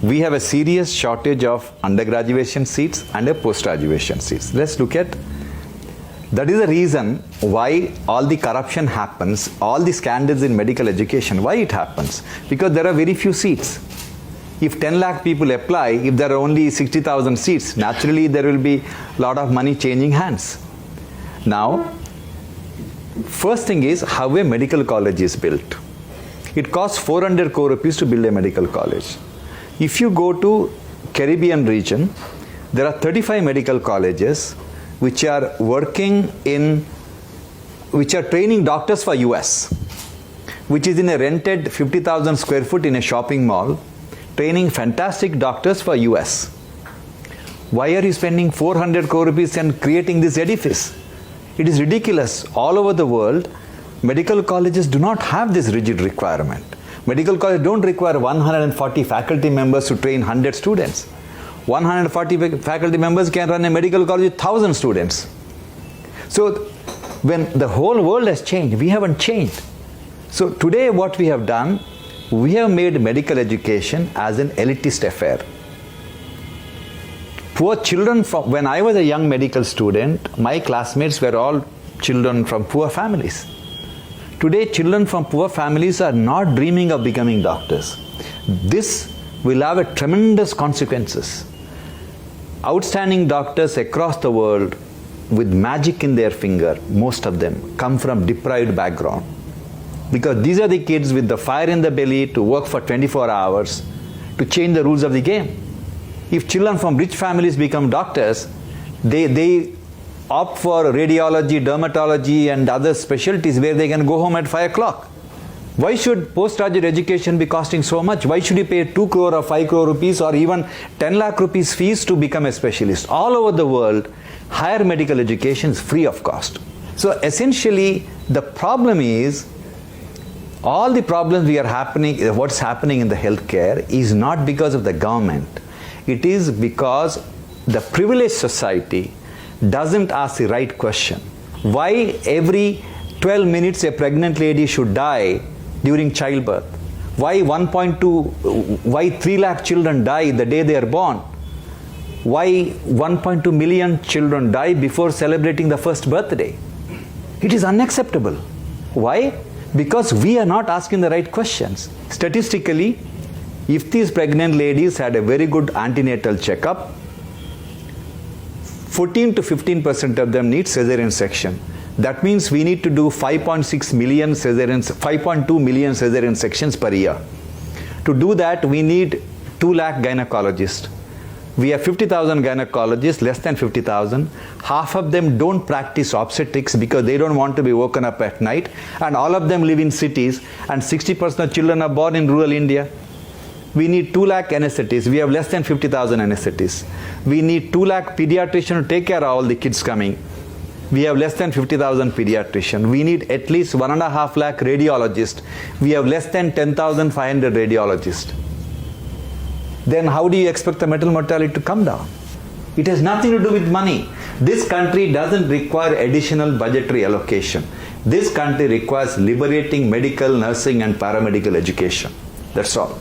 we have a serious shortage of undergraduation seats and a post-graduation seats. Let's look at, that is the reason why all the corruption happens, all the scandals in medical education, why it happens? Because there are very few seats. If 10 lakh people apply, if there are only 60,000 seats, naturally there will be a lot of money changing hands. Now, first thing is how a medical college is built. It costs 400 crore rupees to build a medical college. If you go to Caribbean region, there are 35 medical colleges which are training doctors for US, which is in a rented 50,000 square foot in a shopping mall, training fantastic doctors for US. Why are you spending 400 crore rupees and creating this edifice? It is ridiculous. All over the world, medical colleges do not have this rigid requirement. Medical colleges don't require 140 faculty members to train 100 students. 140 faculty members can run a medical college with 1,000 students. So when the whole world has changed, we haven't changed. So today what we have done, we have made medical education as an elitist affair. Poor children when I was a young medical student, my classmates were all children from poor families. Today, children from poor families are not dreaming of becoming doctors. This will have a tremendous consequences. Outstanding doctors across the world with magic in their finger, most of them come from deprived background. Because these are the kids with the fire in the belly to work for 24 hours to change the rules of the game. If children from rich families become doctors, they opt for radiology, dermatology and other specialties where they can go home at 5 o'clock. Why should postgraduate education be costing so much? Why should you pay 2 crore or 5 crore rupees or even 10 lakh rupees fees to become a specialist? All over the world, higher medical education is free of cost. So essentially, the problem is, all the problems what's happening in the healthcare is not because of the government. It is because the privileged society doesn't ask the right question. Why every 12 minutes a pregnant lady should die during childbirth? Why 3 lakh children die the day they are born? Why 1.2 million children die before celebrating the first birthday? It is unacceptable. Why? Because we are not asking the right questions. Statistically, if these pregnant ladies had a very good antenatal checkup, 14 to 15% of them need cesarean section. That means we need to do 5.2 million cesarean sections per year. To do that, we need 2 lakh gynecologists. We have 50,000 gynecologists, less than 50,000. Half of them don't practice obstetrics because they don't want to be woken up at night. And all of them live in cities. And 60% of children are born in rural India. We need 2 lakh anesthetists. We have less than 50,000 anesthetists. We need 2 lakh pediatricians to take care of all the kids coming. We have less than 50,000 pediatricians. We need at least 1.5 lakh radiologists. We have less than 10,500 radiologists. Then how do you expect the maternal mortality to come down? It has nothing to do with money. This country doesn't require additional budgetary allocation. This country requires liberating medical, nursing and paramedical education. That's all.